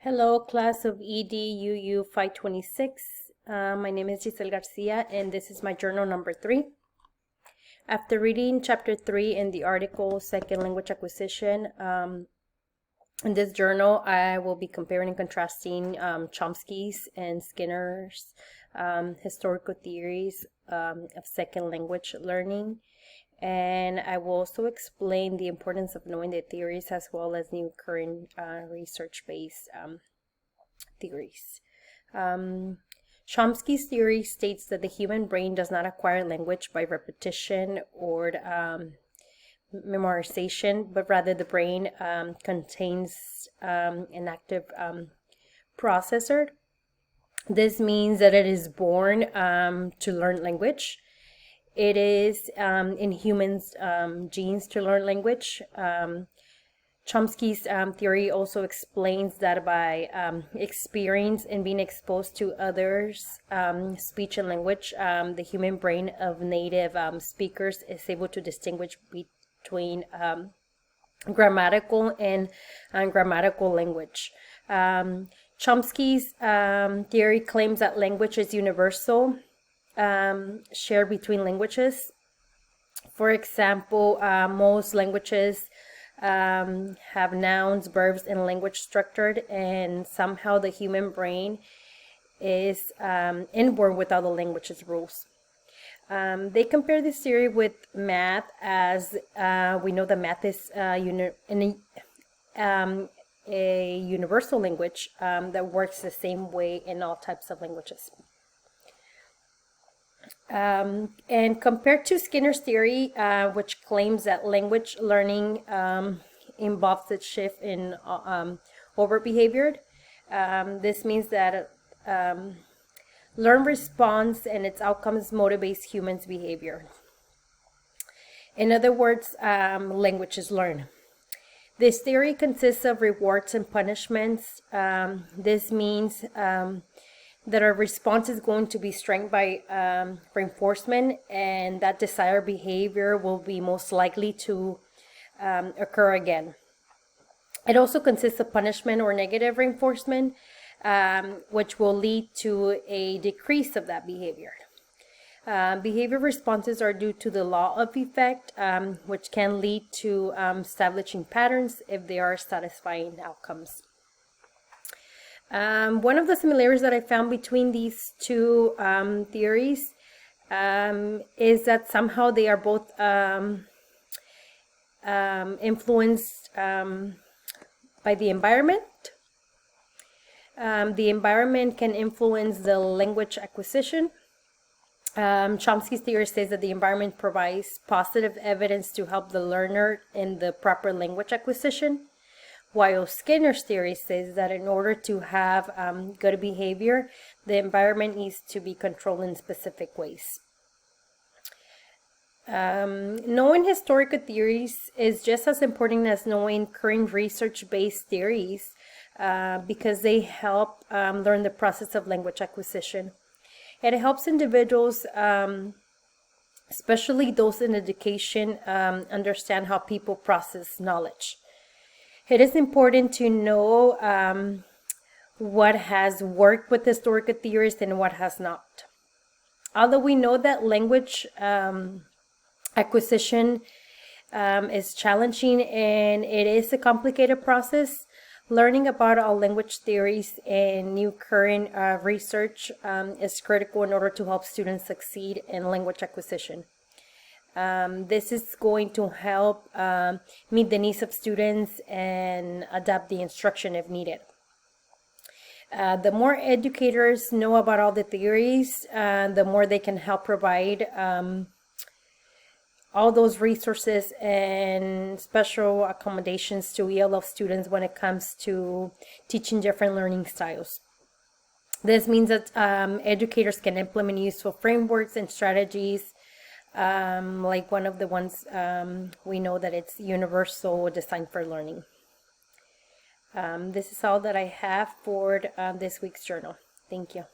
Hello, class of EDUU 526. My name is Giselle Garcia, and this is my journal number 3. After reading chapter 3 in the article Second Language Acquisition, in this journal, I will be comparing and contrasting Chomsky's and Skinner's historical theories of second language learning. And I will also explain the importance of knowing the theories as well as new current research-based theories. Chomsky's theory states that the human brain does not acquire language by repetition or memorization, but rather the brain contains an active processor. This means that it is born to learn language. It is in humans' genes to learn language. Chomsky's theory also explains that by experience and being exposed to others' speech and language, the human brain of native speakers is able to distinguish between grammatical and ungrammatical language. Chomsky's theory claims that language is universal, shared between languages. For example, most languages have nouns, verbs, and language structured, and somehow the human brain is inborn with all the language's rules. They compare this theory with math, as we know that math is a universal language that works the same way in all types of languages. And compared to Skinner's theory, which claims that language learning involves a shift in overt behavior, this means that learned response and its outcomes motivates humans' behavior. In other words, language is learned. This theory consists of rewards and punishments. This means that our response is going to be strengthened by reinforcement, and that desired behavior will be most likely to occur again. It also consists of punishment or negative reinforcement, which will lead to a decrease of that behavior. Behavior responses are due to the law of effect, which can lead to establishing patterns if they are satisfying outcomes. One of the similarities that I found between these two theories is that somehow they are both influenced by the environment. The environment can influence the language acquisition. Chomsky's theory says that the environment provides positive evidence to help the learner in the proper language acquisition, while Skinner's theory says that in order to have good behavior, the environment needs to be controlled in specific ways. Knowing historical theories is just as important as knowing current research-based theories because they help learn the process of language acquisition. It helps individuals, especially those in education, understand how people process knowledge. It is important to know what has worked with historical theories and what has not. Although we know that language acquisition is challenging and it is a complicated process, learning about all language theories and new current research is critical in order to help students succeed in language acquisition. This is going to help meet the needs of students and adapt the instruction if needed. The more educators know about all the theories, the more they can help provide all those resources and special accommodations to ELL students when it comes to teaching different learning styles. This means that educators can implement useful frameworks and strategies, like one of the ones we know that it's universal design for learning. This is all that I have for this week's journal. Thank you.